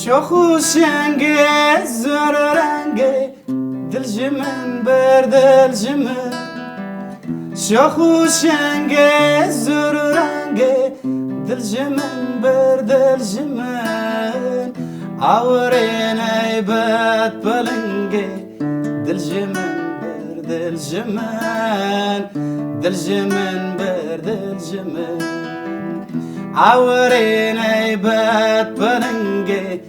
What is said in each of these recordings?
شخو شنگه زر رنگه دل جمن بر دل جمن شخو شنگه زر رنگه دل جمن بر دل جمن عورين عيبات بلنگه دل جمن بر دل جمن دل جمن بر دل جمن عورين عيبات بلنگه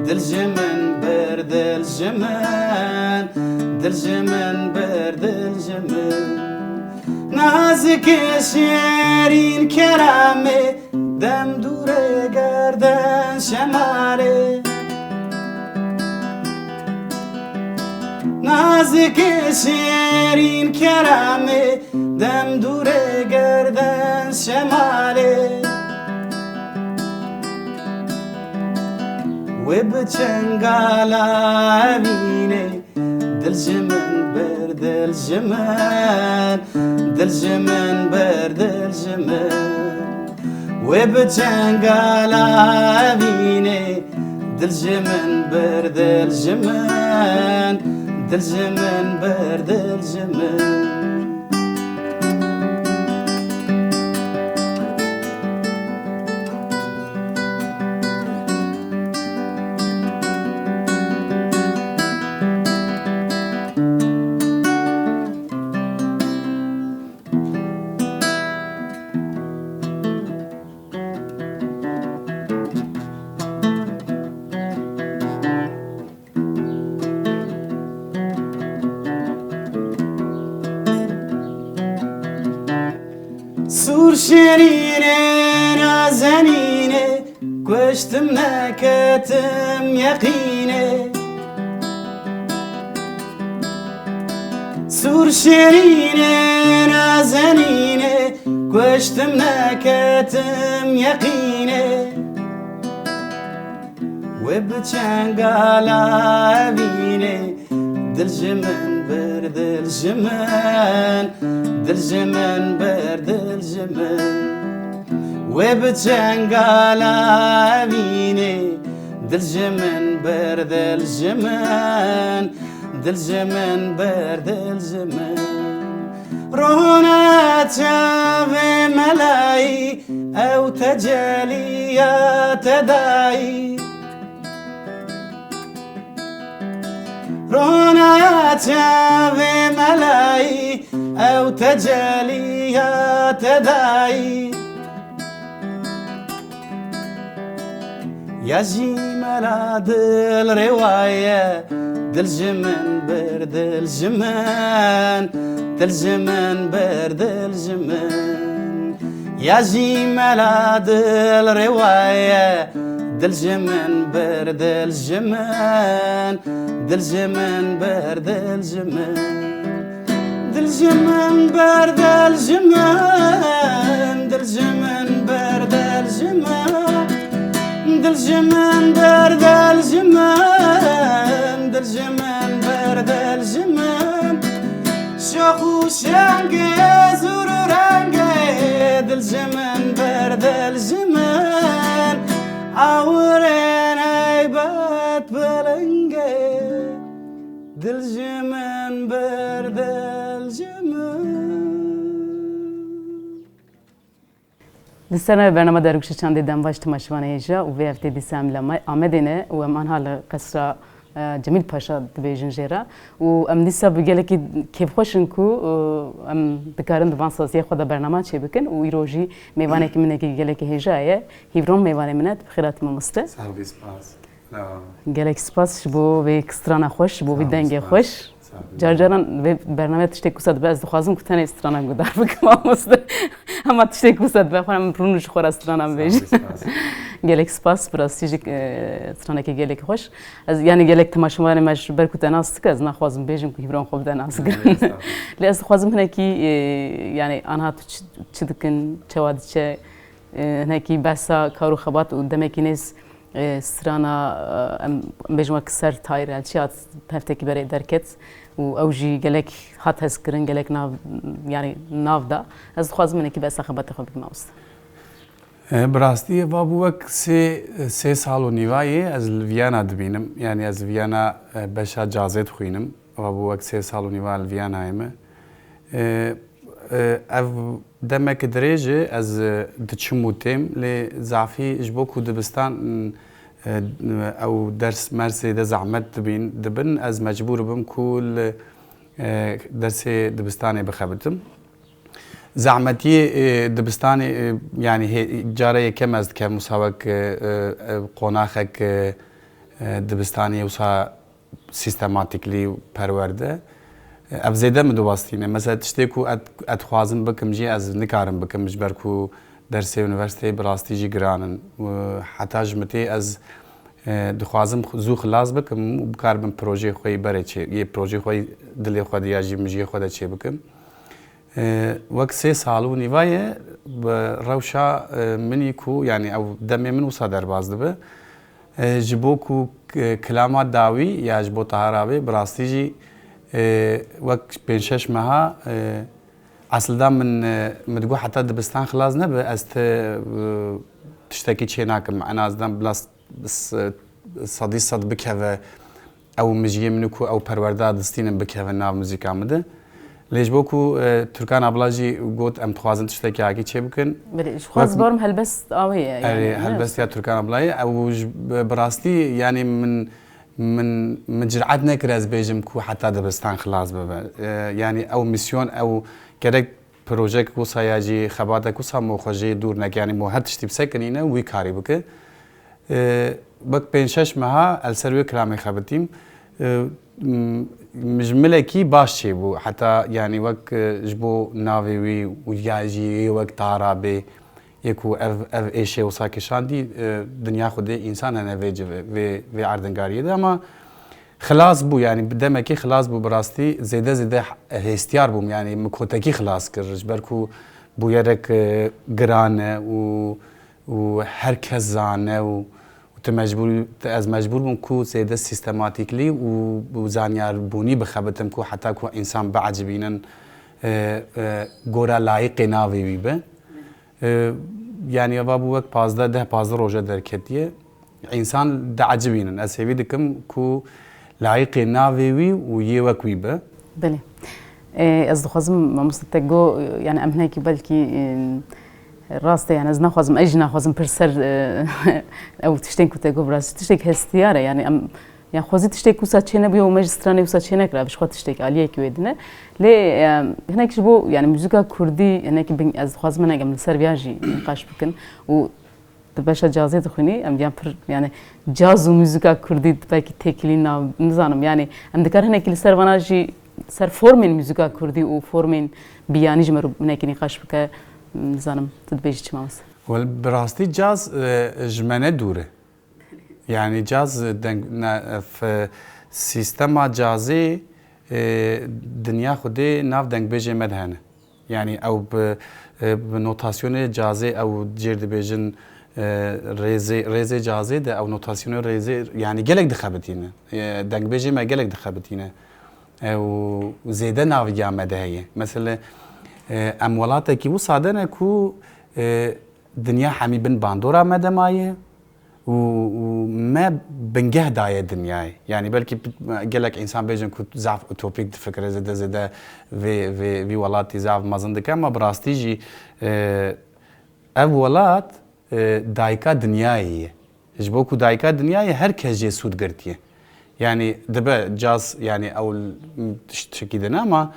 دل جمن بر دل جمن دل جمن بر دل جمن نازك شيرين كرامي دم دوره گردن شماله نازك شيرين كرامي دم دوره گردن شماله وبچنگالا بینه دل جمن بر دل جمن دل جمن بر دل جمن وبچنگالا بینه دل جمن بر دل جمن دل جمن بر دل جمن سور شرينه نازنينه كشتم نكتم يقينه سور شرينه نازنينه كشتم نكتم يقينه وبچنگالا بينه دل جمن بر دل جمن دل جمن بر دل جمن وبچنگالا بینه دل جمن بر دل جمن دل جمن بر دل جمن رونا تشافي ملاي او تجليات داي رونا تشافي ملاي او تجليات داي يا جمال دل رواية دل جمن بر دل جمن دل جمن بر دل جمن يا جمال دل رواية دل جمن بر دل جمن دل جمن بر دل جمن دل جمن بر دل جمن دل جمن بر دل جمن دل جمن بر دل جمن دل جمن بر دل جمن شخو شنگه زور رنگه دل جمن بر دل جمن عورين عيبات بلنگه دل جمن بر دل جمن دستنا برنامه داروکش چند دیدم باش تماشوانه ایجا و وقتی دیسم لما آمدینه و من حال قصر جمیل پاشا دبیجن جرا و ام دیسا بگله کی کیف خوشن کو ام دکارن دوان سازی خدا برنامه چه بکن و ایروجی میوانه کی منه کی گله کی هجایه هیورون میوانه منه بخیرات ممسته سلام سپاس گله سپاس بو به اکسترا خوش بو بدنگ خوش جارجاران برنامه تشتی کوسات باز دخوازم که تنه استرانم گذار بکم ممسته اما تشتی کوسات بخورم پرونش خور استرانم بیش گله سپاس براستی استرانه کی گله خوش از یعنی گله تماشوان مش برکوت ناست که از نخوازم بیشم که هیورون خوب دناست کن لیاز خوازم هنر کی یعنی آنها چه دکن چه واد چه هنر کی بسا کارو خبات و دم کینیس استرانا بجمع کسر تایر چیات هفته کی برای درکت و اوجی گلک هات هسکرین گلک ناو یعنی ناو دا از خوازم هنر کی بسا خبات خوب بکم است براستی وابو وک سه سال و نیوایی از ویانا دبینم یعنی از ویانا بشا جازت خوینم وابو وک سه سال و نیوال ویانا ایمه اف دمک درجه از دچموتیم لی زعفی جبو کو دبستان او درس مرسي ده زعمت دبن از مجبور بم كل درس دبستاني بخبتم زعمتي دبستاني يعني هي جاري كم از كمساوك قناخك دبستاني وصا سيستماتيكلي پرورده افزيده مدوباستينه مثلا تشتكو اتخوازم بكم جي از نكارم بكم جبركو درس يونيفرسيتي براستي جي جرانن حتى جمتي از دخوازم زو خلاص بكم وبكار بن بروجي خوي بري چي يه بروجي خوي دلي خود يا جي مجي خود چي بكم وقت 3 سالو نيوايه روشا مني كو يعني او دمي من وصدر بازدبه جبوكو كلامات داوي يا جبو طهراوي براستي جي وقت 5-6 مها اصلا من متقول حتى دبستان خلاص نبى است تشتكي شيناكم انا ازدم بلاس بس صدي صد بكذا او مجيه منكو او پرورده دستين بكذا ناو موزيكا مده ليش بوكو تركان ابلاجي قلت ام تخوازن تشتكي هاكي تشي بكن بليش خواز بارم هلبس اوهي يعني هلبس يا تركان ابلاي او براستي يعني من جرعت نكرز بيجم كو حتى دبستان خلاص بابا يعني او ميسيون او كرك بروجيك وصا ياجي خباتك وصا موخجي دور نك يعني مو هتشتي بسكنينه وي كاري بك بك 5-6 مها السروي كلامي خبتيم مجملكي باش شي بو حتى يعني وك جبو نافي وياجي وك طارابي يكو اف ايشي وصاكي شاندي دنيا خدي انسان انا في عردنگاريه ده اما خلاص بو يعني بدمكي خلاص بو براستي زيده هستيار بوم يعني مكوتكي خلاص كرج بركو بو يرك گرانه و هركز زانه وتمجبور از مجبور بوم كو زيده سيستماتيكلي وزانيار بوني بخبتم كو حتى كو انسان بعجبينن گورا لايق ناوي بيبه يعني بابو وقت 15 روجه دركتيه انسان دعجبينن اسيبي دكم كو لايق ناوي ويي وكويبه بله از دخوازم ما مستتجو يعني ام هناك بلكي راسته يعني از نخوازم اجنا خوازم برسر او تشتين كتجو براس تشتك هستياره يعني ام يعني خوازي تشتك وسا تشينا بيو ماجستراني وسا تشينا كلا باش خو تشتك عليه كيودنا لي هناك شبو يعني موسيقى كردي هناك بين از خوازم انا قبل سربياجي نقاش بكن و باش جازي دخوني ام يعني جاز وموسيقى كردي باكي تكلينا نزانم يعني عندك هناك السرفاناجي سر فورمين موسيقى كردي و فورمين بياني جمر هناك نقاش بك نزانم تدبيج تمامس والبراستي جاز جمانه دوره يعني جاز في سيستم جازي دنيا خدي ناف دنگ بيجي مدهنه يعني او بنوتاسيون جازي او جيرد بيجن ريزي جازي ده او نوتاسيون ريزي يعني جلك دخبتينه دنگ بيجي ما جلك دخبتينه او زيده ناف جامده هي مثلا امولاتك وصادنا كو دنيا حمي بن باندورا مدمايه وما بنجه داية الدنيا يعني بلكي قالك انسان بيجن كنت زعف اوتوبيك فكره زده في ولاتي زعف ما زندك اما براستي جي ولات دايكا دنياي جبوكو دايكا دنياي هر كجي سود قرتيه يعني دبا جاز يعني او تشكيدنا ما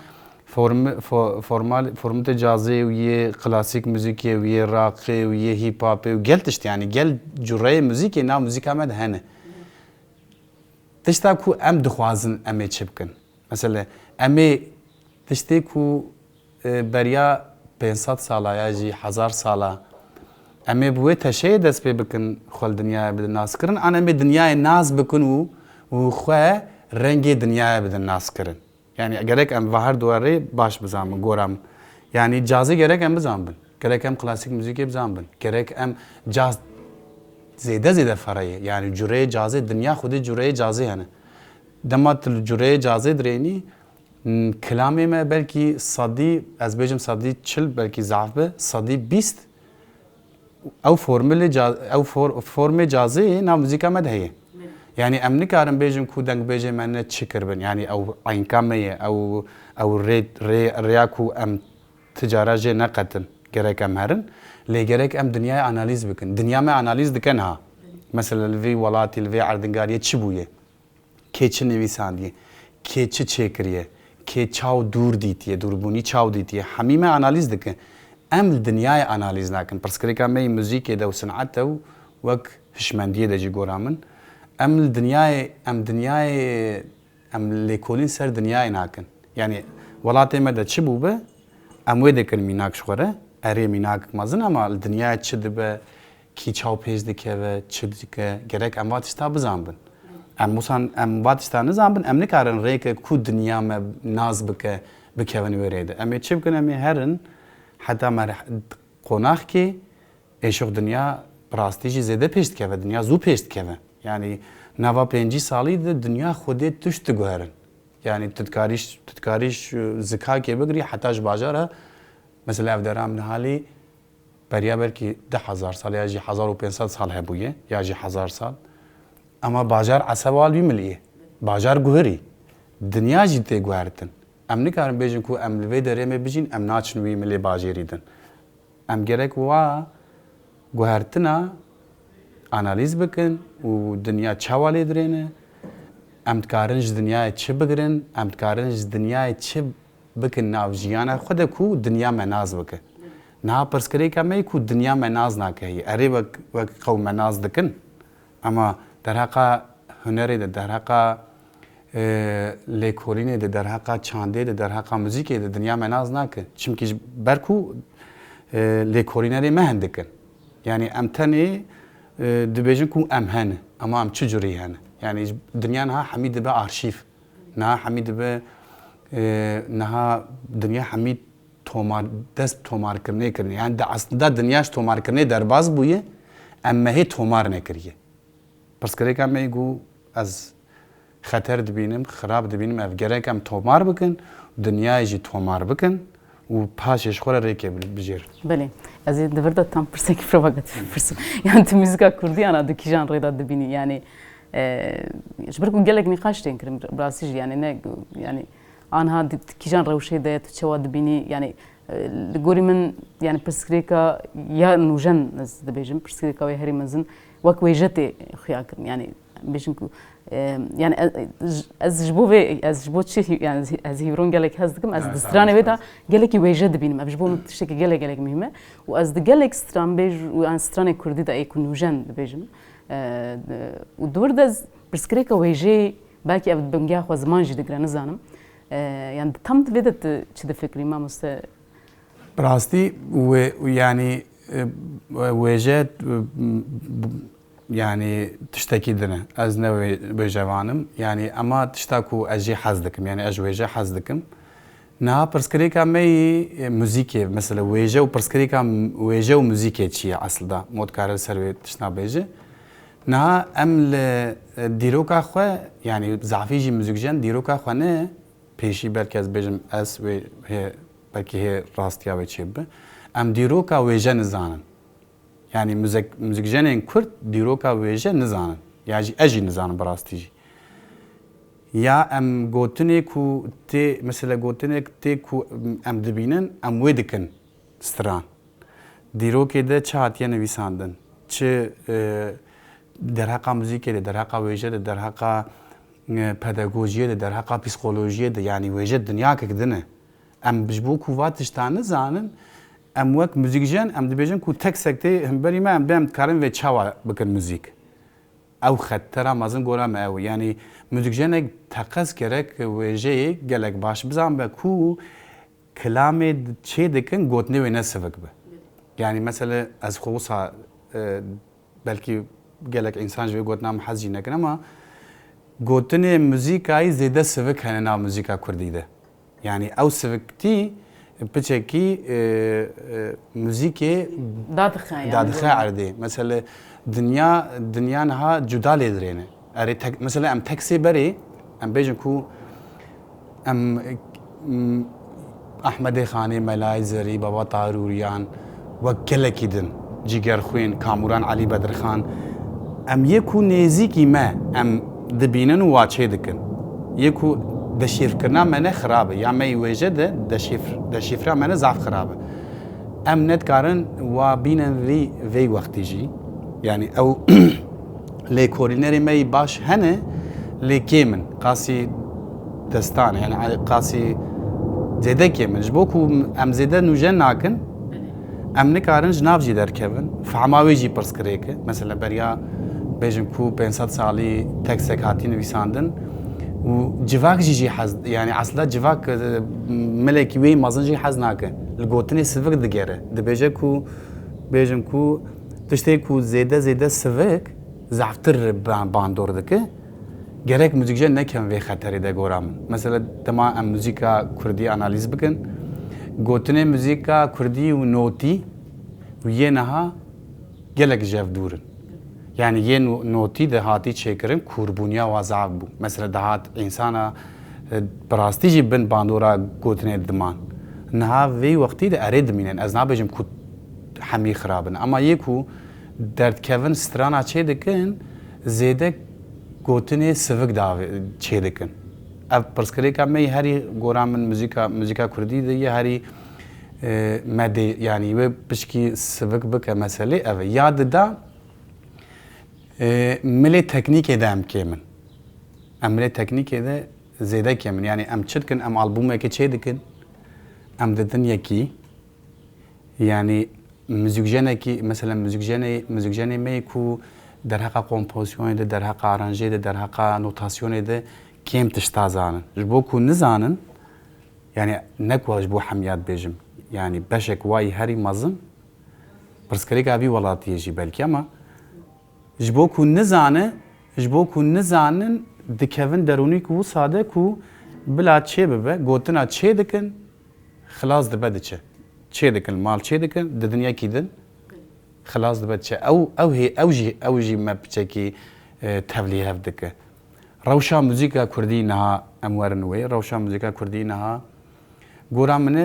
فورمت جازي ويا كلاسيك موسيقى ويا راقي ويا هيب هوب وقلتشت يعني قل جريه موسيقى نا موسيقى مد هنا تشتاكو ام دخوازن امي تشبكن مثلا امي تشتاكو بريا 500 سالا ياجي 1000 سالا امي بوي تشي دس بكن خل دنيا بدن ناس كرن انا امي دنيا ناس بكن وخوا رنگي دنيا بدن ناس كرن يعني gerek em vahar duvarı baş bizamın goram yani cazı gerek em bizamın gerek em klasik müzik bizamın gerek em caz zede farayı yani cüre cazı dünya xude cüre cazı yani demat cüre cazı dreni kelamı me belki sadi az bejim sadi çil belki zaf be sadi 20 او فرمل جاز او فرم جازي نا موسيقى مدهيه يعني ام نكارم بيجم كو دنگ بيجي من تشكربن يعني او عين كاميه او رياكو ام تجاره جي نقتن gerek ام هرن لي gerek ام دنيا اناليز بكن دنيا ما اناليز دكنها مثلا الفي ولاتي الفي عردنگاريه چبويه كي چ نويسانديه كي چ چكريه كي چاو دور ديتيه دوربوني چاو ديتيه حميمه اناليز دكن ام الدنيا اناليز ناكن برسكريكا مي موزيكي دو صنعته وك هشمنديه دجي غورامن ام الدنيا ام ليكولين سر دنيا ناكن يعني ولاتي مدى تشبوبه ام ويدكن ميناك شغره اري ميناك مازن اما الدنيا تشدبه كي چاو پیز دکه چدکه gerek ام واتشتا بزنبن ام موسان ام واتشتا نزنبن ام نکارن ریک کو دنیا ما ناز بکه بکون وريده ام چه بکن ام هرن حتى ما قناخ كي ايشوق دنيا براستيجي زيادة بيشت كيفه دنيا زو بيشت كيفه يعني نوا بينجي سالي دنيا خودي تشت گوهرن يعني تتكاريش زكا كي بگري حتى باجارها مثلا افدرام نهالي بريابر كي 10,000 سال يجي 1500 سال هبويه يجي 1000 سال اما باجار عصبال بيمليه باجار گوهري دنيا جيتي گوهرتن ام نکارم بیشتر کو ام لوی داره می بچین ام ناچنوی ملی باجریدن ام گرک وا گوهرتنا انالیز بکن و دنیا چوالی درینه ام تکارنج دنیا چه بگرن ام تکارنج دنیا چه بکن ناوجیانا خود کو دنیا مناز بکن نه پرسکری کمی کو دنیا مناز نکهی اری وک قوم مناز دکن اما در حقا هنری در حقا لیکولینه در حقا چانده در حقا موزیکه دنیا مناز نکن چونکه برکو لیکولینه ری مهندکن یعنی ام تنی دبیجن کو ام هنه اما ام چجوری هنه یعنی دنیا نه حمید به آرشیف نه حمید به نه دنیا حمید تومار دست تومار کرنه کرنه یعنی اصلا دنیاش تومار کرنه در باز بویه اما هی تومار نکریه پس کاری که میگو از خطر دبینم خراب دبینم اف gerek ام تومار بکن دنیای جی تومار بکن و پاشش خوره ریکه بجیر بله از این دورده tam پرسه کی پروگات پرسه yani tu müzika kurdi ana deki janrda dibini yani جبركم قالك نقاش تنكرم براسيج يعني نه يعني انا دکی janra وشي ده تشوا دبيني يعني لقولي من يعني برسكريكا يا نوجن از دبيجم برسكريكا وهري منزن وك ويجتي خياك يعني بيشنكو يعني از جبوت شيء يعني از هيرون قالك هزدكم از دسترانه بيتا قالك ويجد بينم از جبوت تشتكي قالك مهمه واز قالك ستران بيج وان سترانه كردي دا يكون نوجن دبيجم ودور دز برسكريكا ويجي باكي ابد بنجا خو زمان جي دغرا نزانم يعني تم تبدت شد فكري ما مست براستي ويعني ويجد يعني تشتكي دنا از نوي بجوانم يعني اما تشتاكو اجي حزدكم يعني اج ويجا حزدكم نا برسكريكا مي موزيكي مثلا ويجا وبرسكريكا ويجا وموزيكي تشي اصل دا مود كارل سروي تشنا بيجي نا ام ديروكا خو يعني زعفيجي موزيكجان ديروكا خو نه پیشی بلکه از بجم اس و بلکه هی راستیا و چیبه ام دیروکا ویژه نزانن يعني موزيك جانين كرد ديروكا ويجا نزانن يعني اجي نزانن براستيجي يا ام غوتني كو تي مثلا غوتني تي كو ام دبينن ام ويدكن ستران ديروكي ده چاتيا نويساندن چ در حقا موزيكي در حقا ويجا در حقا پداگوژی در حقا پسیکولوژی يعني ويجا دنيا كدنه ام بجبو كواتش تان نزانن ام وقت موزیک جان ام دبیجن کو تک سکته هم بری ما ام دم کارن و چاوا بکن موزیک او خطره مازن گورم او یعنی موزیک جان تقص کرک و جه گلک باش بزن به کو کلام چه دکن گوتنی و نسفک به یعنی مثلا از خصوصا بلکه گلک انسان جو گوتنام حزی نکن اما گوتنی موزیک ای زیاده سفک هننا موزیک کردی ده یعنی او سفکتی بچکی موزیکی دادخه عرضی مثلا دنیا نها جدا لیدرینه اری مثلا ام تاکسی بری ام بیشتر کو ام احمد خانی ملای زری بابا تاروریان و کل کیدن جیگر خوین کاموران علی بدرخان ام یکو نزیکی ما ام دبینن و واچه دکن یکو دشیفر کرنا منه خرابه یا می وجد دشیفر منه ضعف خرابه ام ندکارن و بینن وی وقتی جی یعنی او لی کورینری می باش هنه لی کیمن قاسی دستان يعني قاسي زيدا كيمن جبوكو ام زيدا نوجن ناكن ام نكارن جناب جي دركبن فعماوي جي برسكريك مثلا بريا بيجن كو 500 سالي تكسك هاتي نويساندن وجواك جي حز يعني اصلا جواك ملكي وي مازن جي حز ناكن الجوتني سفك دغيره دبيجكو بيجن كو تشتيكو زيدا سفك زعفتر باندور دكه gerek müzikçe ne kem ve xateri de goram. Mesela tema em müzika Kurdi analiz bikin. Gotine müzika Kurdi u noti u ye naha gelek jev durin. Yani ye noti de hati çekirin kurbunya vazav bu. Mesela dahat insana براستی جی بن باندورا گوتنه دمان نها وی وقتی ده ارد مینن از نابجم کو حمی خرابن اما یکو درد کون سترانا چه دکن زیده گوتنه سفک داوی چه دکن اف پرسکری کمی هری گورام من موزیکا کردی ده یه هری مده یعنی و بشکی سفک بک مسئله اف یاد دا ملی تکنیک دام کمن ملی تکنیک ده زیده کمن یعنی ام چدکن ام آلبومه که چه دکن ام ددن یکی یعنی موزیکجنه کی مثلا موزیکجنه می کو در حق کمپوزیسیون ده در حق آرانجه ده در حق نوتاسیون ده کم تشتازانن جبو کو نزانن یعنی نکوال جبو حمیات بیجم یعنی بشک وای هری مازن پرسکری کابی ولاتیه جی بلکی اما جبو کو نزانن دکوین درونی کو ساده کو بلا چه ببه گوتنا چه دکن خلاص دبده چه دکن مال چه دکن د دنیا کی دن خلاص دبده چه او جی ما بچکی تبلیغ دکه روشا موزیکا کردی نها امورنوی روشا موزیکا کردی نها گورا منه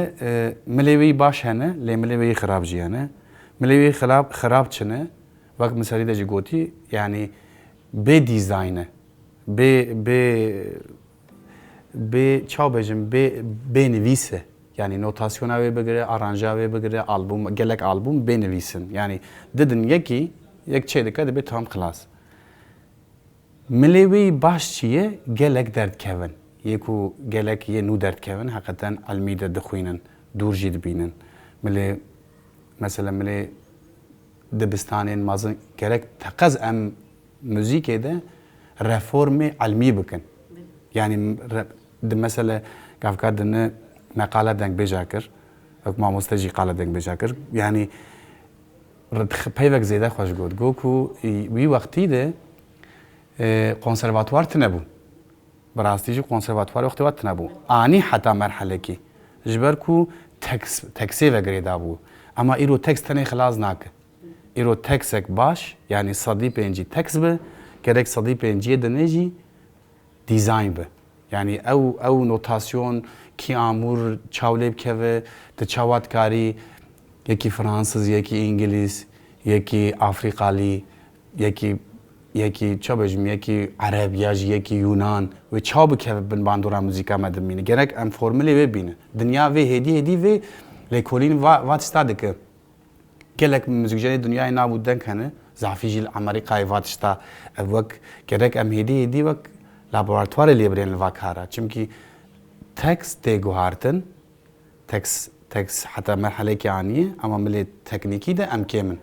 ملیوی باش هنه لی ملیوی خراب جیانه ملیوی خراب چنه وقت مثالی دا جی گوتی یعنی به دیزاینه به چاو بجم به نویسه yani notasyona ve begire, aranja ve begire, album, gelek album benevîsin. Yani dedin yekî, yek çêdike dibe tam xilas. Milê wî baş çiye gelek derdkevin. Yekû gelek yê nû derdkevin, heqeten elmî de dixwînin, dûr jî dibînin. Milê, mesela milê dibistanên mazin gerek teqez em müzikê de reformê elmî bikin. Yani mesela gavka dine مقاله دنگ بجاکر ما مستجی قاله دنگ بجاکر یعنی پیوک زیده خوش گود گو کو وی وقتی ده کنسرواتوار تنبو براستی کنسرواتوار وقتی وقت تنبو آنی حتی مرحله کی جبر کو تکسی وگری دابو اما ایرو تکس تنی خلاص ناک ایرو تکسک باش یعنی صدی پنجی تکس به gerek صدی پنجی دنیجی دیزاین به yani ew notasyon ki amur çawlê bikeve di çawatkarî yekî Fransız yekî İngiliz yekî Afrikalî yekî çaw bêjim yekî Ereb ya jî yekî Yunan wê çaw bikeve bin bandora muzîka me dimîne gerek em formülê wê bîne dinya vê hêdî vê lêkolîn va tişta dike gelek muzîkcerê dunyayê nabû denk hene zafî jî li Amerîkayê va tişta ev wek gerek em hêdî wek laboratuvarê lê birên li vakara çimkî tekst tê guhartin tekst heta merhelekî anîye ama milê teknîkî de em kêm in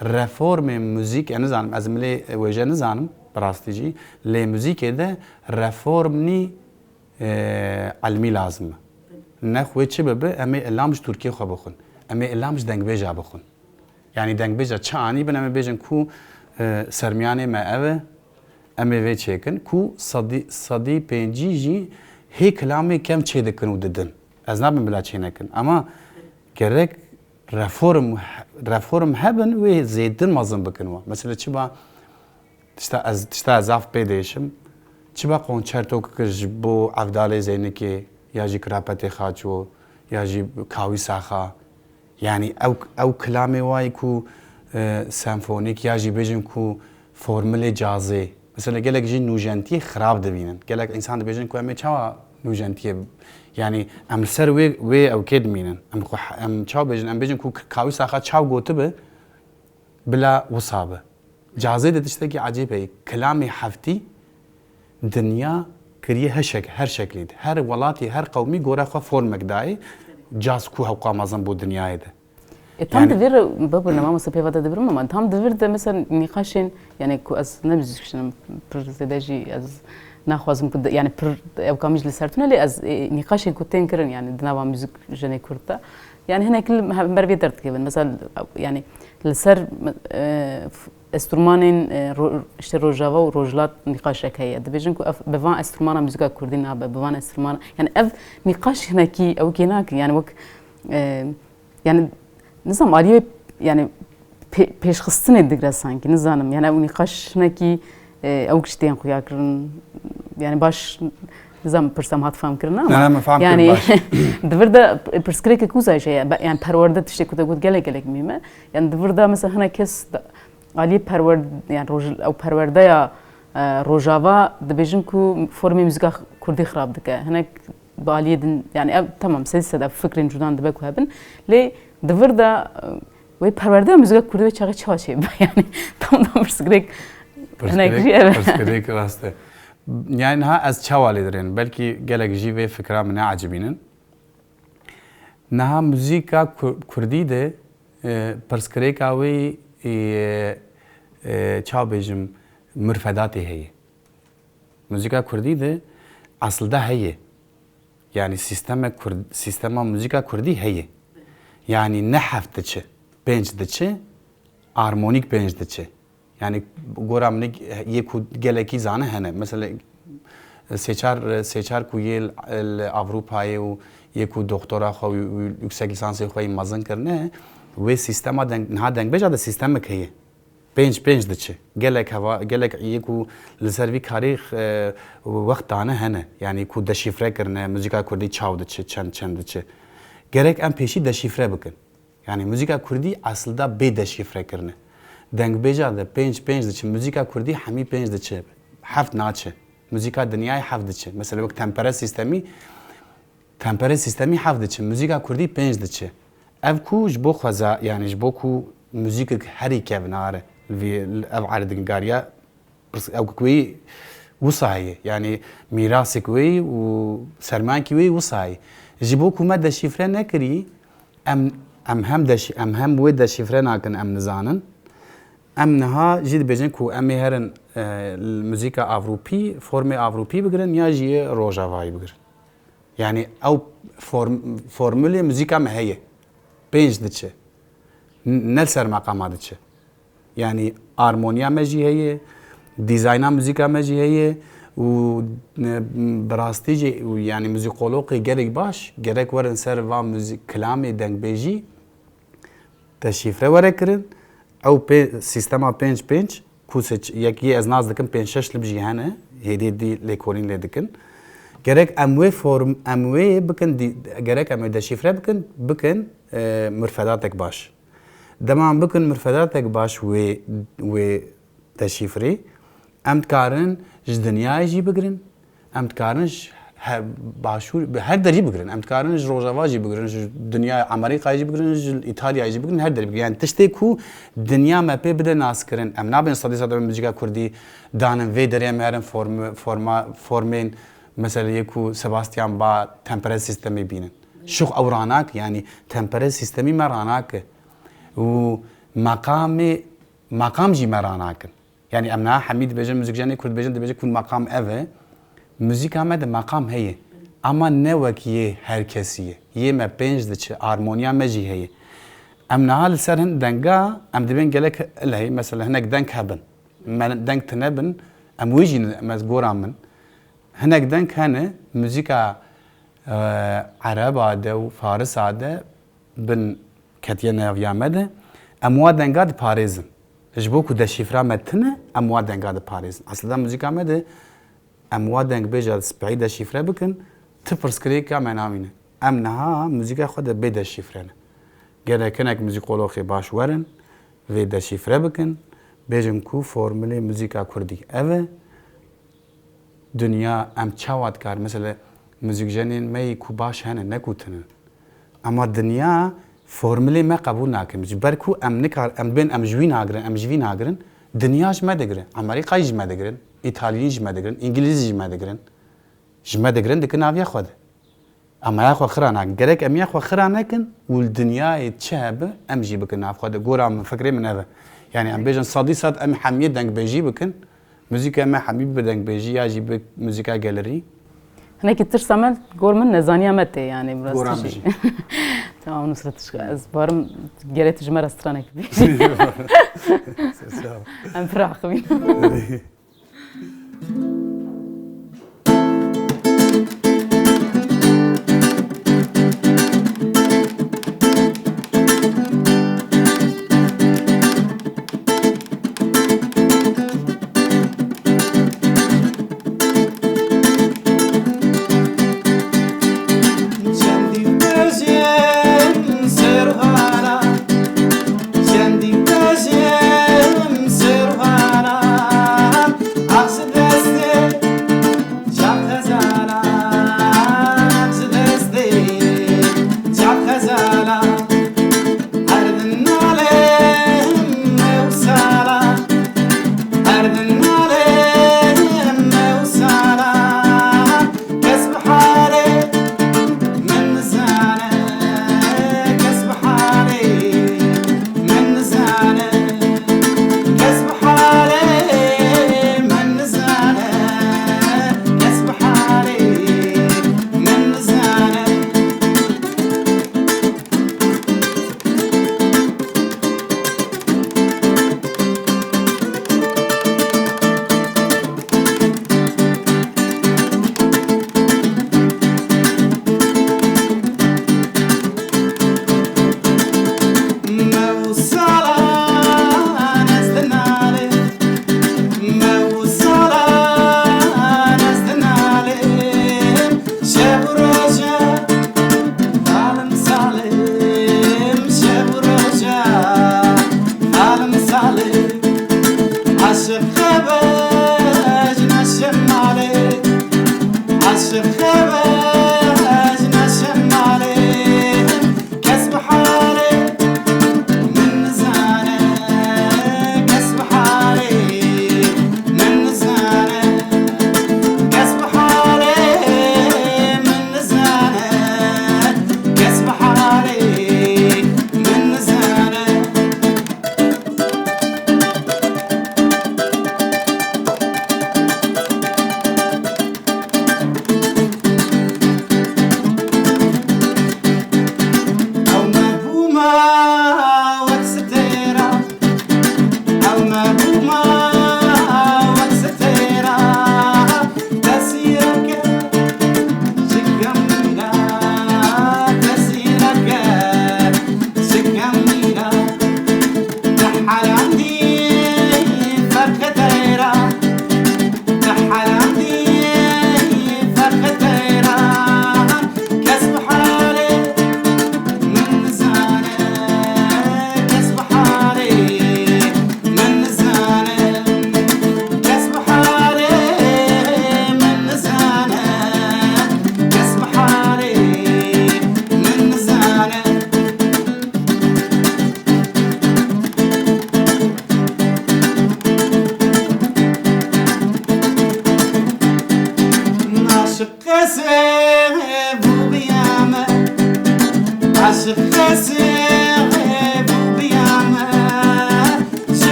reformê müzik nizanim ez milê wêje nizanim bi rastî jî lê müzîkê de reformnî elmî lazim e nexwê çi bibe em ê elam ji Tirkiye xwe bixwin em ê elam ji dengbêja bixwin yani dengbêja çi anî bin em ê bêjin ku sermiyanê me ev e em ê vê çêkin ku sedî pêncî jî hê kilamê kem çê dikin û didin ez nabim bila çê nekin ama gerek reform hebin wê zêdin mezin bikin we mesela çiba tişta ez av pê dêşim çiba konçertok kir ji bo evdalê zênikê ya jî kirapetê xaço ya jî kawîsa xa yani ew kilamê wayî ku سمفونیک یا جی بیجن کو فرمول جازی مثلا گلک جی نوجنتی خراب دبینن گلک انسان بیجن کو امی چا نوجنتی یعنی ام سر وی او کد مینن ام چا بیجن کو کاوی ساخت چا گوته به بلا وصابه جازي ده تشتكي عجيب هي كلامي حفتي دنيا كريه هر شكل هر ولاتي هر قومي جورا خو فورمك داي جاز كو هوقا مازن بو دنيا ده tam devir babu nama masa pevada devir ama tam devir de mesela nikaşın yani ku az ne bizişim prezideci az naxwazim ku yani evka meclis sertuneli az nikaşın ku tenkirin yani dinava müzik jene kurta yani henek merve dert gibi mesela yani لسر استرومانین işte rojava و rojlat nikaş heye dibêjin ku bi van estromana müzika kurdî nabe bi van estromana yani ev nikaş hinekî ew kênakî yani wek yani nizam aliyê yani pêşxistinê digre sankî nizanim yani ew nikaş hinekî ew tiştên xuya kirin yani baş nizam pirsam hat fam kirin ama yani divir de pirskirêkê ku zayşe yani perwerde tiştê ku te got gelek mîme yani divir de mesela hinek kes Ali perver yani ew perwerdeya rojava dibêjin ku formê müzika kurdî xirab dike hinek bi aliyê din yani ev tamam sêdî ev fikrên cudan dibe ku hebin lê divir de wê perwerdeya müzika kurdî ve çaxê çawa çê yani tam pirskirêk hinek jî ev pirskirêk rast e yani ha ez çawa lê dirên belkî gelek jî vê fikra min neacibînin niha müzîka kurdî de pirskirêka wê çaw bêjim mirfedatê heye müzika kurdî de aslında heye yani sistema müzika kurdî heye yani ne heft diçe pênc diçe armonik pênc diçe yani gora min yê ku gelekî zane hene mesela sêçar ku yê Avrupayê û yê ku doktora xwe û yüksek lisansê xwe mezin kirine wê sistema niha dengbêja de sistemik heye pênc diçe gelek heva gelek yê ku li ser vî karî wext dane hene yani ku deşîfre kirine müzika kurdî çaw diçe çend diçe gerek em pêşî deşîfre bikin yani müzika kurdî aslında bê deşîfre kirine dengbêja de pênc diçe müzika kurdî hemî pênc diçe heft naçe müzika dinyayê heft diçe mesela wek tempere sistemî heft diçe müzika kurdî pênc diçe ev ku ji bo xweza yani ji bo ku müzîkek herî kevnare ev erdingariya ew wê wisa heye yani mîrasek wê û sermankî wê wisa heye ji bo ku me deşîfre nekirî em hem wê deşîfre nakin em nizanin em niha jî dibêjin ku em ê herin müzîka Avrupî formê Avrupî bigirin ya jî yê rojavayî bigirin yani ew formülê müzîka me heye pênc diçe ne ser maqama diçe yani armoniya me jî heye dîzayna müzîka me jî heye û bi rastî jî yani müzîkologê gelek baş gerek werin ser va kilamê dengbêjî deşîfre were kirin ew sistema pênc ku yekî ez naz dikim pênc şeş lib jî hene hêdî dî lêkolîn lê dikin gerek em wê bikin gerek em ê deşîfre bikin mirfedatek baş dema bikin mirfedatek baş wê deşîfrê em dikarin ji dinyayê jî bigirin em dikarin ji başûr her derî bigirin em dikarin ji rojava jî bigirin ji dinyayê Amerîkayê jî bigirin ji İtalyayê jî bigirin her derî bigirin yani tiştê ku dinya me pê bide naskirin em nabên sedî müzîka kurdî danin vê derê em herin formên mesela yê ku Sebastian Bach tempere sistemê bînin şux ew ranak yani tempere sistemî me ranake û makam jî me ranakin yani em niha hemî dibêjin müzikjanê Kurd dibêjin dibêje ku makam ev e müzîka me de makam heye ama ne wek yê her kesî ye yê me pênc diçe armoniya me jî heye em niha li ser hin denga em dibên gelek heye mesela hinek deng hebin me deng tune bin em wê jî me gora min hinek deng hene müzîka Araba de û Farisa de bin ketiye neviya me de em wa denga diparêzin ji bo ku deşîfra me tune em wa denga diparêzin aslında müzîka me de em wa dengbêja spehî deşîfre bikin ti pirskirêka me namîne em niha müzîka xwe de bê deşîfre ne gerek hinek müzîkologê baş werin و دشیفره بکن بیجم کو فرمول موزیکا کردی اوه دنیا ام چواد کار مثلا موزیک جنین می کو باش هنه نکوتنن اما دنیا فرمولی ما قبول نکرد جبر کو ام نکار ام بین ام جوی ناگرن دنیاش مدگره امریکایی ج مدگرن ایتالیایی ج مدگرن انگلیسی ج مدگرن ج مدگرن دکن آبیا خود اما یا خو خرانه گرک ام یا خو خرانه کن ول دنیای چهب ام جی بکن آب خود گورم فکری من هذا يعني ام بیجن صادی صد ام حمیت دنگ بیجی بکن موزیک ام حمیت بدنگ بیجی یا جی بک موزیکا گالری هناك ترسمل قول من نزانيا متى يعني قرام براستشي تمام نصرتش از بارم جريت جمر استرانك ام فراخ بين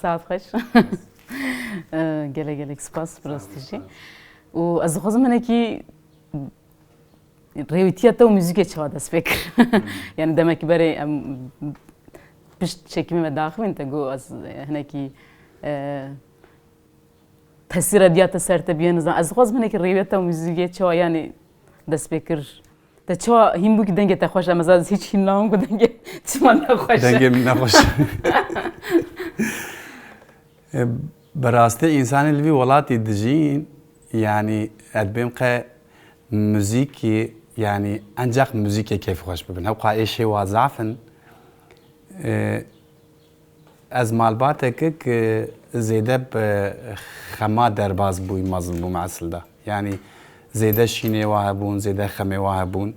ساعت خوش گله گله سپاس براستیجی و از خواستم من کی رویتیه تو موزیک چه دست فکر یعنی دمکی برای پیش چکیمه داخل این تگو از هنکی تاثیر دیات سرت بیان از خواست منه که رویت و موزیک چه یعنی دست فکر تا چه هم بود که دنگه تخوش اما از هیچ هیم نام که دنگه چه من نخوشه دنگه نخوشه براسته انسان اللي في ولاتي دجين يعني ادبين قا موزيكي يعني انجق موزيكي كيف خوش ببن هو قا شيء وظافن از مالباتك زيده خما درباز بوي مازن بو معسل ده يعني زيده شيني واهبون زيده خمي واهبون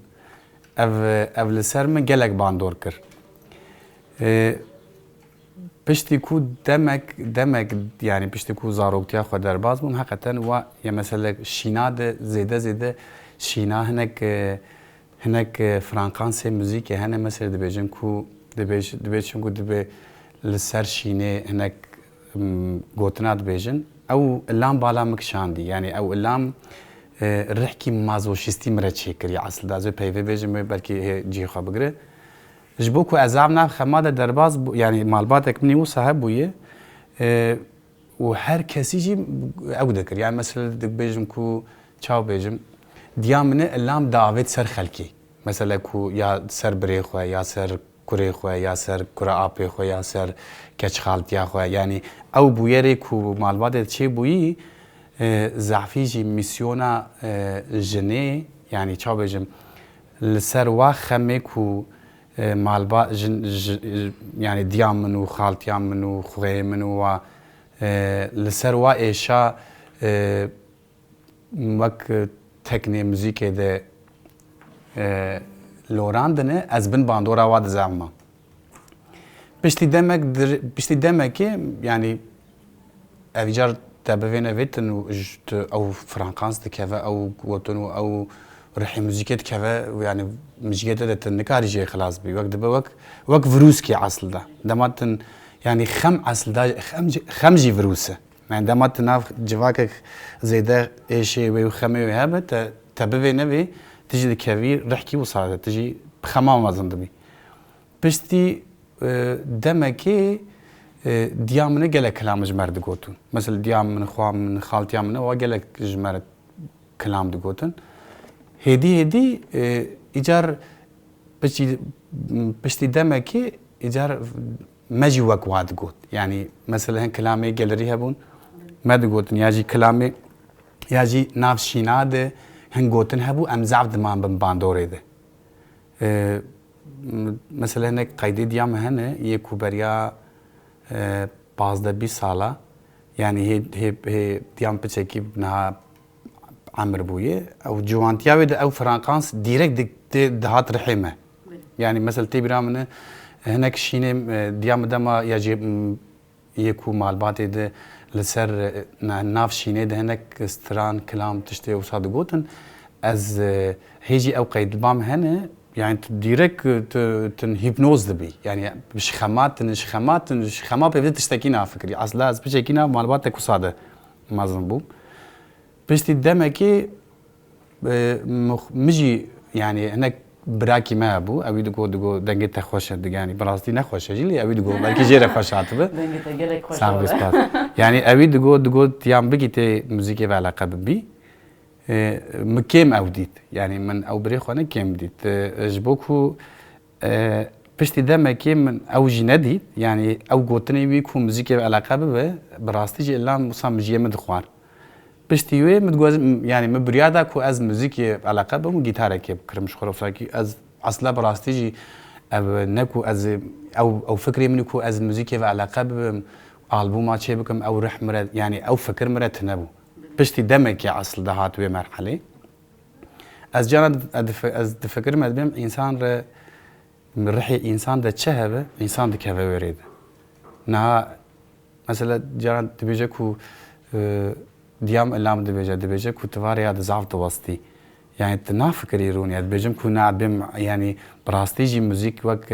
اف لسر من قلق باندور كر پشتی کو دمک یعنی پشتی کو زاروکتیا خود درباز بوم حقیقتا و یا مثلا شینا ده زیده شینا هنک فرانکانسی موزیک هنه مثلا دبیجم کو دبیجم کو دبی لسر شینه هنک گوتنا دبیجن او اللام بالا مکشاندی یعنی او اللام رحکی مازوشیستی مرچی کری اصل دازو پیوی بیجم بلکه جی خواه بگره جبوكو أزعمنا خمادة درباز يعني مالباتك مني وصاحب بويه وهر كسيجي أو ذكر يعني مثلا دك بيجم كو تشاو بيجم ديامنا اللام دعوت سر خلكي مثلا كو يا سر بريخوا يا سر كوريخوا يا سر كرا أبيخوا يا سر كش خالتيا خوا يعني أو بويري كو مالباتك شيء بويه زعفيجي ميسيونا جنيه يعني تشاو بيجم السر واخمي كو مالبا يعني ديام منو خالتيام منو خوي منو لسر وا ايشا وك تكني موزيك ده لوراندنه از بن باندورا واد زعما بشتي دمك يعني افجار تبفينا فيتن او فرانكانس دكفا او وطنو او رح موزيكات كذا يعني موزيكات ده تنكاري جاي خلاص بي وقت بوك فروسكي عسل ده دماتن يعني خم عسل ده خمجي فروسه يعني دماتن ناف جواك زي ده ايشي وخمي وهابه تبوي نبي تجي الكبير رحكي وصارت تجي بخمام مازن دبي بشتي دمكي ديامنا قال كلام جمر دقوتون مثلا ديام من خوام من خالتي امنا وقال جمر كلام دقوتون هدي إيجار بشتي دمكي إيجار ماجي وك واد قوت يعني مثلا هن كلامي جالري هبون ما دقوتن ياجي كلامي ياجي ناف شيناده هن قوتن هبو أم زعف دمان بمباندوري ده مثلا هناك قيدي ديام هنا يكو بريا 15-20 ساله يعني هي ديام بتشكي بنها عمر بويه او جوانتياوي او فرانكانس ديريكت دهات رحمه يعني مثلا تيبرا من هناك شيني ديام دما يجي يكو مالباتي ده لسر ناف شيني ده هناك استران كلام تشتي وصاد قوتن از هيجي او قيد البام هنا يعني ديريكت تن هيبنوز دبي يعني شخامات بيبدا تشتكينا فكري اصلا از بشكينا مالباتك وصاده مازن بو بشتي دمكي مجي يعني هناك براكي ما ابو ابي دقو دنگت خوش يعني براستي نخوش جيلي ابي دقو بلكي جيره خوش عتبه دنگت گلك خوش يعني ابي دقو تيام بقيتي موزيكي بعلاقه ببي مكيم اوديت يعني من او بريخ انا كيم ديت جبوكو بشتي دمكي من او جندي يعني او قوتني بيكو موزيكي بعلاقه ببه براستي جي الا مصام جيم دخوار بشتيوه متجوز يعني مبريادا كو از موزيكي علاقه بمو جيتاره كي بكرمش خرافاكي از اصلا براستيجي نكو از او فكري منكو از موزيكي علاقه ب البومات شي بكم او رح مرد يعني او فكر مرد تنبو بشتي دمك يا اصل دهات وي مرحله از جانا از دفكر مدبم انسان رحي انسان ده تشهبه انسان ده كهوه وريد نا مثلا جانا تبيجكو ديام اللام دبيجة كتوار يا دزعف توسطي يعني تنافكر يرون يعني بيجم كنا بيم يعني براستيجي موزيك وك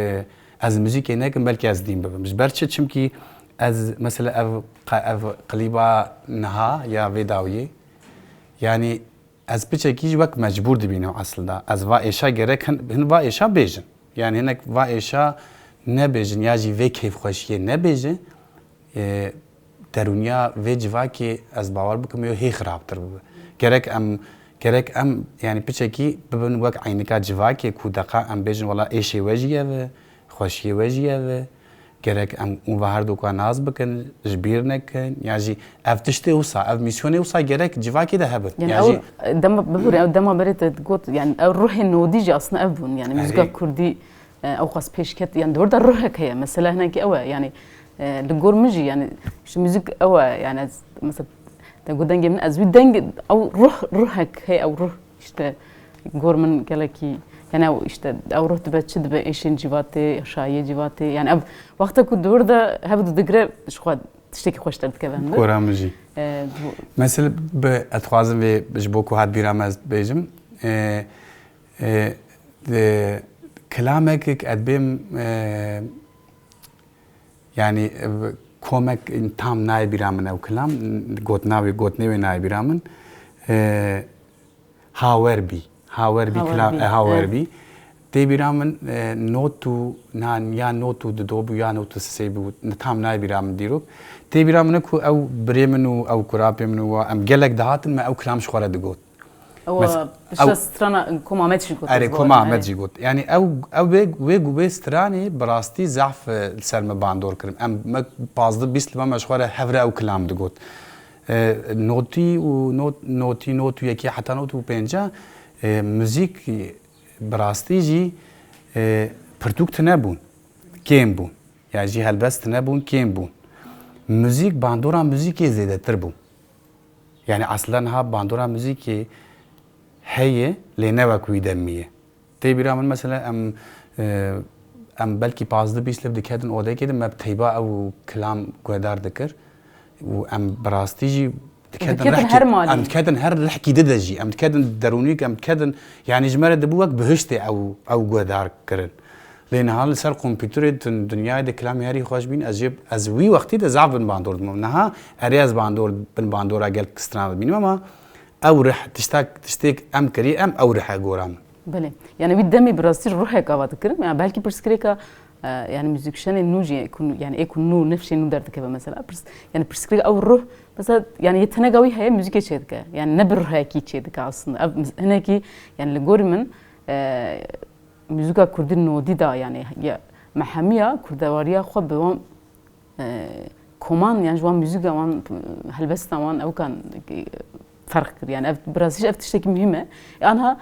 از موزيك هناك بلكي از دين مش برشة شمكي از مثلا اف قليبا نها يا فيداوي يعني از بچکی وقت مجبور دبینم اصلا از و ایشا گرک هن و ایشا بیجن یعنی هنک و ایشا نبیجن یا جی و کیف خوشیه نبیجن درونیا و جوا که از باور بکم یه هی خرابتر بود گرک ام یعنی بچکی ببین وقت عینکا جوا که کودکا ام بیجن ولی ایشی وجیه و خوشیه وجیه و گرک ام اون و هر دو که ناز بکن جبیر نکن یعنی افتشته وسا اف میسیونه وسا گرک جوا که ده هبت يعني او دم ببوري او دم بريت تقول يعني الروح النوديجي اصلا ابون يعني موسيقى كردي او خاص بيشكت يعني دور الروح هي مثلا هناك او يعني الجور مجي يعني مش موسيقى او يعني مثلا تقول دنج من ازوي دنج او روحك هي او روح işte جور من كلكي يعني او işte او روح تبتشد بايشين جيباتي شاي جيباتي يعني اب وقتها كنت دور ده هبدو دقره شو تشتكي خوش ترد كمان كورامجي مثلا بأتخوازم و بجبوكو هاد بيرامز بيجم كلامك أدبيم يعني كومك تام ناي بيرامن أو كلام قوتناوي ناي بيرامن هاوربي كلام هاوربي تي بيرامن نوتو نان يا نوتو ددوبو يا نوتو سيبو نتام ناي بيرامن ديروك تي بيرامن كو او بريمنو او كرابيمنو ام جلك دهاتن ما او كلام شخوره دغوت او بس سترانا كوما ماتشي قلت اري كوما ماتشي قلت يعني او بيج ستراني براستي ضعف السلم باندور كرم ام بازد بيس لما مشخوره حفره او كلام دغوت نوتي و نوتي يكي حتى نوتو بينجا موزيك براستی جی پرتوک نبود کم بود یا جی هلبست نبود کم بود موزیک باندورا موزیکی زیاده تر بود یعنی اصلا ها باندورا موزیکی هیه لینه و کوی دمیه تی بیرا من مثلا ام بلکی 15-20 لب دکردن اوده کردم مب تیبا او کلام گودار دکر و ام براستی جی ام تكادن هر لحكي ددجي ام تكادن درونيك ام تكادن يعني جمره دبوك بهشتي او غدار كرن لان هال سر كمبيوتر الدنيا دي كلام ياري خوش بين اجيب ازوي وقتي ده زعف بن باندور منها ارياز باندور بن باندورا قال كستران بين ما او رح تشتاك ام كري ام او رح غورام بله يعني بدمي براستي روحك قاعد كرم يعني بالكي برسكريكا يعني ميوزيكشن النوجي يكون يعني يكون نو نفسي نو درت كذا مثلا يعني برسكريكا او الروح بس يعني يتناقوي هي موسيقى شيدك يعني نبر هي كي شيدك اصلا هناك يعني الجورمن موسيقى كردي نودي دا يعني محاميه كردواريا خو بوان كمان يعني جوان موسيقى وان هلبستا وان او كان فرق يعني برازيل افتشتك مهمه انا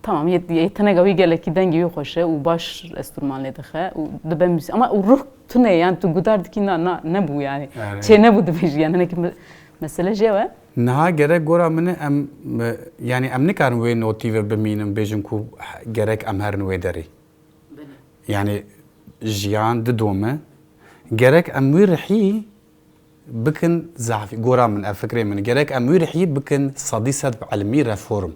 tamam yeteneği gelekiden gibi hoşe u baş enstrümanla da u da ben ama u ruh tune yani tu gudardı ki ne bu yani şey ne bu demiş yani hani mesele jeve نها gerek gora mene em yani em ne karın ve noti ve beminim bejim ku gerek em her nwe deri yani jiyan de dome gerek em wirhi بكن زعفي قرا من أفكري من جرك أم يرحي بكن صديسة علمي رفورم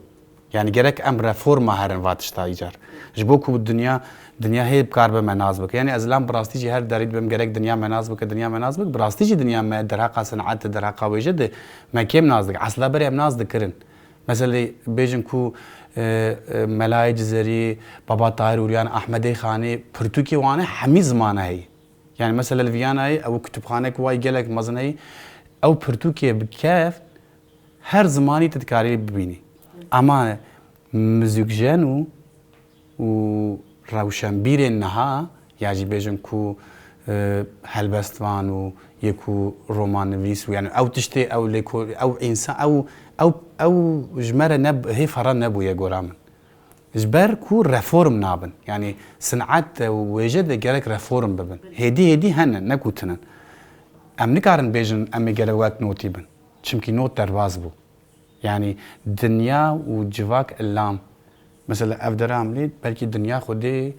يعني جرك أم رفورم هرن واتش تايجر جبوكو بالدنيا دنيا هي بكاربة منازبك يعني أزلام براستيجي هر داريد بم جرك دنيا منازبك براستيجي دنيا ما درها صنعات درها وجد ما كيم نازك أصلا بري أم نازك كرن مثلا بيجن كو ملاي جزري بابا طاهر وريان أحمدي خاني برتوكي وانا حمي زمانه هي يعني مثلا الفياناي او كتبخانه كواي جلك مزني او برتوكي بكيف هر زماني تذكاري ببيني اما مزوجانو و روشنبير النها يجي بيجن كو هلبستوان و يكو رومان نويس يعني او تشتي او ليكو او انسان او جمره نب هي فرن نبو يا غورامن جبر كو رفورم نابن يعني صنعت وجد جالك رفورم ببن هدي هن نكوتنن ام نكارن بيجن ام جالوات نوتيبن چمكي نوت درواز بو يعني دنيا وجواك اللام مثلا افدرام لي بلكي دنيا خودي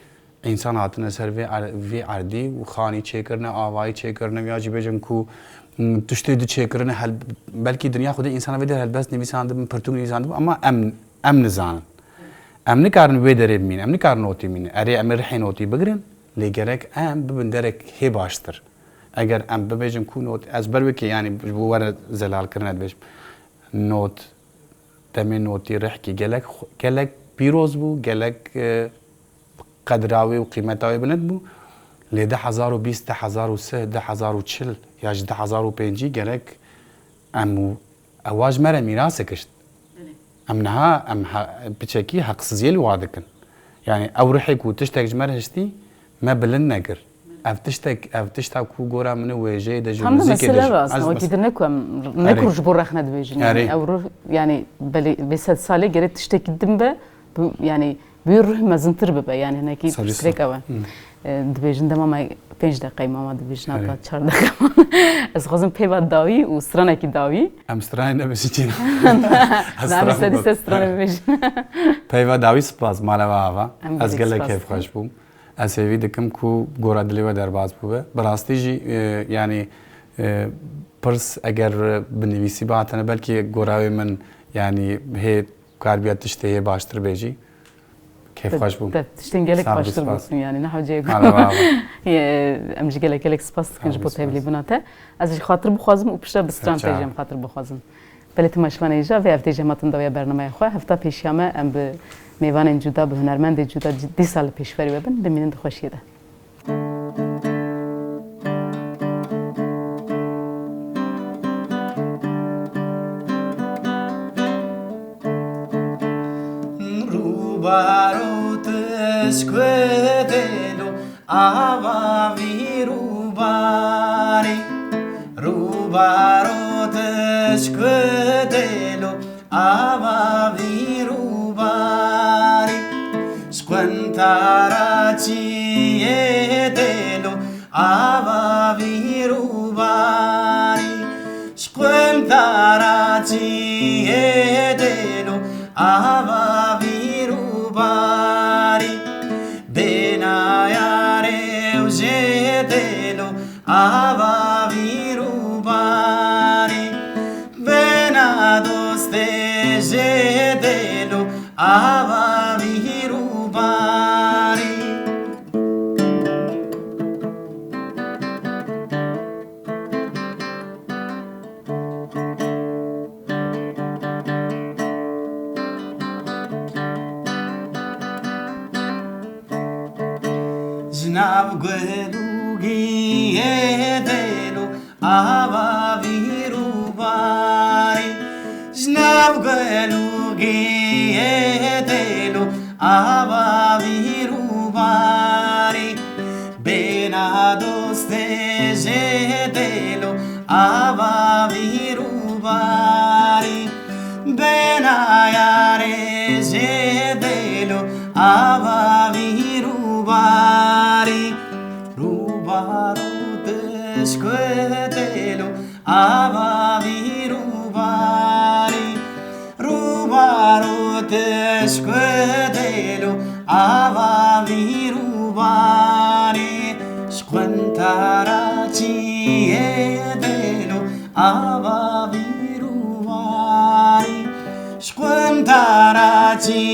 انسان هاتنا سر في عردي وخاني چيكرنا آواي چيكرنا ياجي بيجن كو تشتي چيكرنا هل بلكي دنيا خودي انسان ودر هل بس نويساند پرتو نويساند اما ام نزان ام نکارن ویدری بمین ام نکارن نوتی مینه اری ام رحی نوتی بگرن لیگرک ام ببندرک هی باشتر اگر ام ببیجم کو نوت از بروی که یعنی بوار زلال کرند بیش نوت دمن وتي رحكي جلك بيروز بو جلك قدراوي وقيمتاوي بند بو ل 10,020 10,003 10,040 یا 10,005 جلك امو اواج مره میراث کشت امنها بچکی حقسزیه الوادکن يعني او رحك وتشتك جمر هشتي ما بلن نقر افتشتك كو غورا من وجه ده هم مسألة اصلا وكيد نكو جبور اخنا دبيجن يعني او يعني بس سالي قريت تشتكي الدنبه يعني بيروح ما زنتر ببا يعني هنا كي تشترك او دبيجن ده ما 5 دقيقة ماما دبيجن هكا 4 دقيقة از خازم بيبا داوي وسترانا كي داوي ام سترانا نبسيتينا نعم سادسة سترانا بيجن بيبا داوي سباز مالا بابا از قال لك كيف خوش بوم از هیوی دکم کو گورا دلیو درباز بوده براستی جی یعنی پرس اگر بنویسی باتنه بلکه گوراوی من یعنی هی کاربیات تشتهی باشتر بیجی كيف خوش بوم تشتنقلك باشتر بوم يعني نحو جيكو امجي قالك سباس كنج بو تهبلي بناته از خاطر بخوازم وبشتا بستران تيجم خاطر بخوازم بلت ماشوان ايجا في افتيجا ما تندويا برنامه خو هفتا پیشیامه ام به میوان جودا به هنرمند جودا 10 سال پیشوری ببن ببینید خوشیه ده Rubarotes quedelo avavi rubari Rubarotes quedelo avavi rubari Squantaraci edelo avavi rubari Squantaraci edelo avavi rubari Benaiare usedelo avavi rubari Benados desedelo avavi rubari Navguelugi edelo avavi rubari Navguelugi edelo avavi rubari Benados desedelo avavi rubari Benaiare zedelo avavi rubari Rubarotes quedelo avavi rubari Rubarotes quedelo avavi rubari Squantaraci edelo avavi rubari Squantaraci